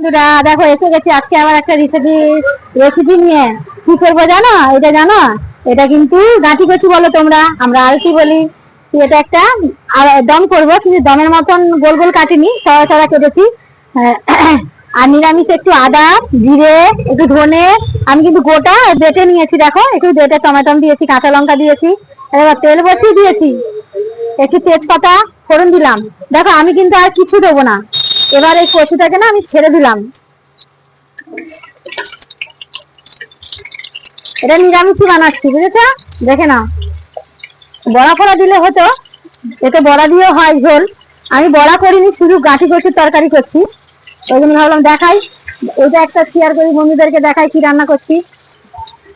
বন্ধুরা দেখো এসে গেছি আজকে আবার একটা রেসিপি নিয়ে। কি করবো জানো? এটা জানো, এটা কিন্তু গাঁটি কচু বলো তোমরা, আমরা আলতি বলি। এটা একটা দম করবো, কিন্তু দমের মতন গোল গোল কাটিনি, চড়া চড়া কেটেছি। আর নিরামিষ একটু আদা, জিরে, একটু ধনে, আমি কিন্তু গোটা বেটে নিয়েছি। দেখো একটু বেটে টমেটো দিয়েছি, কাঁচা লঙ্কা দিয়েছি, এবার তেল বসিয়ে দিয়েছি, একটু তেজপাতা ফোড়ন দিলাম। দেখো আমি কিন্তু আর কিছু দেবো না। এবার এই কচুটাকে না আমি ছেড়ে দিলাম। এটা নিরামিষই বানাচ্ছি, বুঝেছো? দেখে নাও, বড়া ফড়া দিলে হতো, এতে বড়া দিয়ে হয় ঝোল। আমি বড়া করিনি, শুধু গাঁটি কচুর তরকারি করছি। ওই জন্য ভাবলাম দেখাই, এটা একটা শেয়ার করি, বন্ধুদেরকে দেখাই কি রান্না করছি।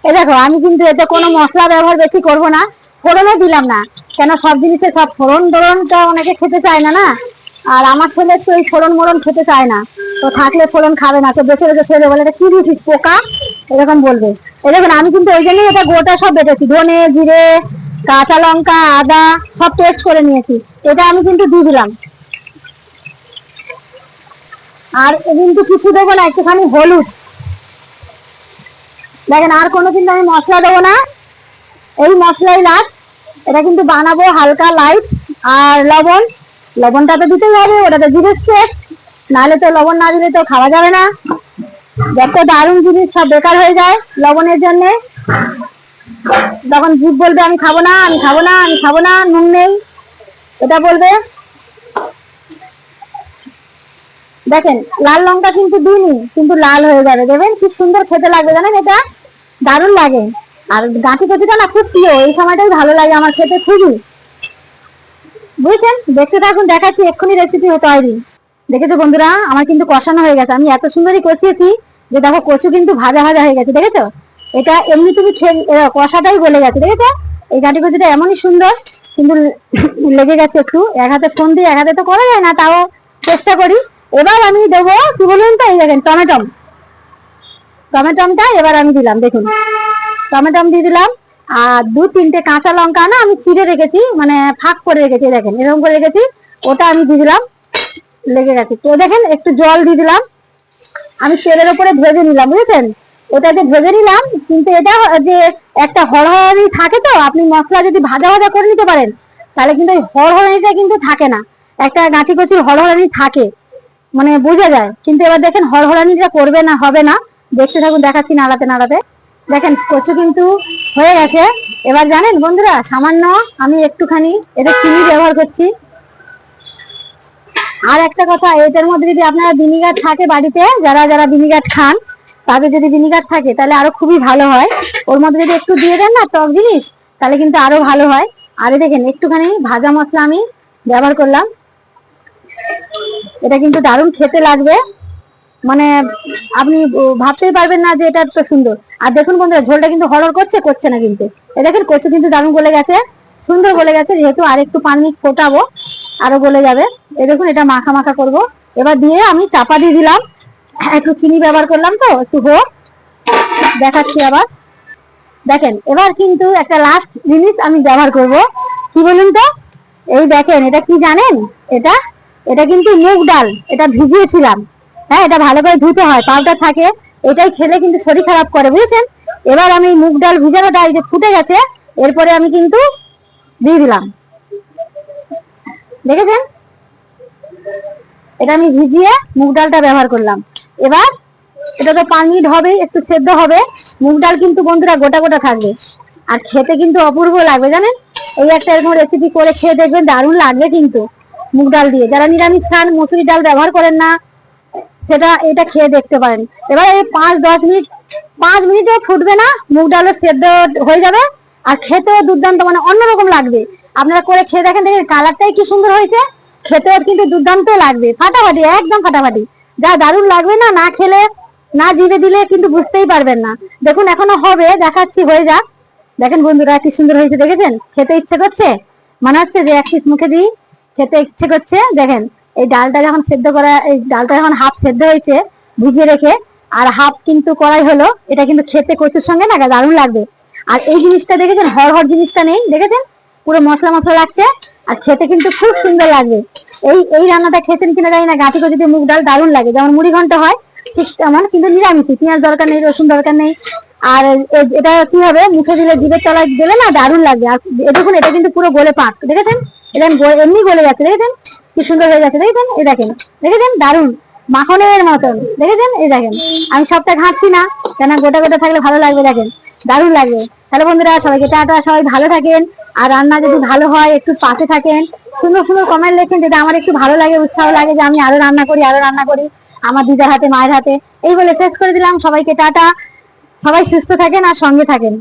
এ দেখো আমি কিন্তু এতে কোনো মশলা ব্যবহার বেশি করবো না, ফোড়নও দিলাম না। কেন, সব জিনিসে সব ফোড়নটা অনেকে খেতে চায় না না। আর আমার ছেলে তো এই ফোড়ন মোড়ন খেতে চায় না, তো থাকলে ফোড়ন খাবে না, তো বেছে বেছে ছেলে বলে কি দিয়েছিস পোকা, এরকম বলবে। এই দেখুন আমি কিন্তু ওই জন্যই এটা গোটা সব বেটেছি, ধনে, জিরে, কাঁচা লঙ্কা, আদা সব পেস্ট করে নিয়েছি। এটা আমি কিন্তু দিয়ে দিলাম। আর কিন্তু কিছু দেবো না, একটুখানি হলুদ। দেখেন, আর কোনো কিন্তু আমি মশলা দেবো না, এই মশলাই লাস্ট। এটা কিন্তু বানাবো হালকা লাইট। আর লবণটা তো দিতেই হবে, ওটা তো জিনিস টেস্ট, নাহলে তো লবণ না দিলে তো খাওয়া যাবে না। যত দারুণ জিনিস সব বেকার হয়ে যায় লবণের জন্য। তখন জিভ বলবে আমি খাবো না, আমি খাবো না, আমি খাবো না, নুন নেই, এটা বলবে। দেখেন লাল লঙ্কা কিন্তু দিইনি, কিন্তু লাল হয়ে যাবে, দেখবেন কি সুন্দর খেতে লাগবে, জানেন এটা দারুণ লাগে। আর গাঁটি কচুটা না খুব প্রিয়, এই সময়টাই ভালো লাগে আমার খেতে খুবই, বুঝছেন? দেখতে থাকুন, দেখাচ্ছি এক্ষুনি রেসিপি হতে হয়নি। দেখেছো বন্ধুরা, আমার কিন্তু কষানো হয়ে গেছে, আমি এত সুন্দরই কষিয়েছি যে দেখো কচু কিন্তু ভাজা ভাজা হয়ে গেছে, দেখেছো? এটা এমনি তুমি কষাটাই গলে গেছে, দেখেছো? এই গাঁটি কচুটা এমনই সুন্দর, কিন্তু লেগে গেছে একটু, এক হাতে ফোন দিয়ে এক হাতে তো করা যায় না, তাও চেষ্টা করি। এবার আমি দেবো কি বলুন তো, এই দেখেন টমেটোটা এবার আমি দিলাম, দেখুন টমেটো দিয়ে দিলাম। আর 2-3টে কাঁচা লঙ্কা না আমি চিড়ে রেখেছি, মানে ফাঁক করে রেখেছি, দেখেন এরকম করে রেখেছি, ওটা আমি দিয়ে দিলাম। লেগে গেছে তো দেখেন, একটু জল দিয়ে দিলাম। আমি তেলের উপরে ভেজে নিলাম, বুঝেছেন? ওটাকে ভেজে নিলাম, কিন্তু এটা যে একটা হড়হড়ানি থাকে, তো আপনি মশলা যদি ভাজা ভাজা করে নিতে পারেন তাহলে কিন্তু ওই হড়হড়ানিটা কিন্তু থাকে না। একটা গাঁটি কচুর হড়হড়ানি থাকে, মানে বোঝা যায়। কিন্তু এবার দেখেন হড়হড়ানিটা করবে না, হবে না। দেখতে থাকুন, দেখাচ্ছি নাড়াতে নাড়াতে। দেখেন কচু কিন্তু হয়ে গেছে। এবার জানেন বন্ধুরা, সামান্য আমি একটুখানি এটা চিনি ব্যবহার করছি। আর একটা কথা, এটার মধ্যে যদি আপনারা ভিনিগার থাকে বাড়িতে, যারা যারা ভিনিগার খান, তাদের যদি ভিনিগার থাকে তাহলে আরো খুবই ভালো হয়। ওর মধ্যে যদি একটু দিয়ে দেন না টক জিনিস, তাহলে কিন্তু আরো ভালো হয়। আর দেখেন একটুখানি ভাজা মশলা আমি ব্যবহার করলাম, এটা কিন্তু দারুণ খেতে লাগবে, মানে আপনি ভাবতেই পারবেন না যে এটা এত সুন্দর। আর দেখুন বন্ধুরা, ঝোলটা কিন্তু হড়হড় করছে না কিন্তু। এই দেখেন কচু কিন্তু দারুণ গলে গেছে, সুন্দর গলে গেছে। যেহেতু আর একটু 5 মিনিট ফোটাবো, আরো গলে যাবে। এই দেখুন, এটা মাখা মাখা করবো। এবার দিয়ে আমি চাপা দিয়ে দিলাম, একটু চিনি ব্যবহার করলাম, তো একটু হোক, দেখাচ্ছি আবার। দেখেন এবার কিন্তু একটা লাস্ট জিনিস আমি ব্যবহার করব, কি বলুন তো? এই দেখেন, এটা কি জানেন? এটা এটা কিন্তু মুগ ডাল, এটা ভিজিয়েছিলাম। হ্যাঁ, এটা ভালো করে ধুতে হয়, পাউডার থাকে, এটাই খেলে কিন্তু শরীর খারাপ করে, বুঝেছেন? এবার আমি মুগ ডাল ভিজানোটা এই যে ফুটে গেছে, এরপরে আমি কিন্তু দিয়ে দিলাম, দেখেছেন? এটা আমি ভিজিয়ে মুগ ডালটা ব্যবহার করলাম। এবার এটা তো 5 মিনিট হবে, একটু সেদ্ধ হবে। মুগ ডাল কিন্তু বন্ধুরা গোটা গোটা থাকবে, আর খেতে কিন্তু অপূর্ব লাগবে, জানেন? এই একটা এরকম রেসিপি করে খেয়ে দেখবেন, দারুণ লাগবে কিন্তু মুগ ডাল দিয়ে। যারা নিরামিষ খান, মসুরি ডাল ব্যবহার করেন না, সেটা এটা খেয়ে দেখতে পারেন। এবার এই 5 মিনিটও ফুটবে না, মুগ ডালও সেদ্ধ হয়ে যাবে, আর খেতেও দুর্দান্ত, মানে অন্যরকম লাগবে। আপনারা করে খেয়ে দেখেন, দেখেন কালারটাই কি সুন্দর হয়েছে, খেতেও কিন্তু দুর্দান্ত লাগবে, ফাটাফাটি, একদম ফাটাফাটি, যা দারুণ লাগবে না, না খেলে না জিভে দিলে কিন্তু বুঝতেই পারবেন না। দেখুন এখনো হবে, দেখাচ্ছি, হয়ে যাক। দেখেন বন্ধুরা কি সুন্দর হয়েছে, দেখেছেন? খেতে ইচ্ছে করছে, মনে হচ্ছে যে এক পিস মুখে দিই, খেতে ইচ্ছে করছে। দেখেন এই ডালটা যখন সেদ্ধ করা, এই ডালটা যখন হাফ সেদ্ধ হয়েছে ভিজিয়ে রেখে, আর হাফ কিন্তু করাই হলো, এটা কিন্তু খেতে কচুর সঙ্গে না দারুণ লাগবে। আর এই জিনিসটা দেখেছেন, হড়হড় জিনিসটা নেই, দেখেছেন? পুরো মশলা মশলা লাগছে, আর খেতে কিন্তু খুব সুন্দর লাগবে। এই রান্নাটা খেতেন কিনা জানি না, গাঁটি কচু দিয়ে মুগ ডাল দারুণ লাগে, যেমন মুড়ি ঘন্ট হয় ঠিক তেমন, কিন্তু নিরামিষই, পেঁয়াজ দরকার নেই, রসুন দরকার নেই। আর এটা কি হবে, মুখে দিলে, জিভের তলায় দিলে না দারুণ লাগবে। আর দেখুন এটা কিন্তু পুরো গলে পাক, দেখেছেন? এটা এমনি গলে যাচ্ছে, দেখেছেন কি সুন্দর হয়ে যাচ্ছে, দেখেছেন? এই দেখেন, দেখেছেন? দারুণ মাখনের মতন, দেখেছেন? এই দেখেন, আমি সবটা ঘাঁটছি না, কেন গোটা গোটা থাকলে ভালো লাগবে, দেখেন দারুণ লাগবে। তাহলে বন্ধুরা সবাইকে টাটা, সবাই ভালো থাকেন। আর রান্না যদি ভালো হয় একটু পাশে থাকেন, সুন্দর সুন্দর কমেন্ট লেখেন, যেটা আমার একটু ভালো লাগে, উৎসাহ লাগে যে আমি আরো রান্না করি, আরো রান্না করি আমার দিদার হাতে, মায়ের হাতে। এই বলে শেষ করে দিলাম, সবাইকে টাটা, সবাই সুস্থ থাকেন আর সঙ্গে থাকেন।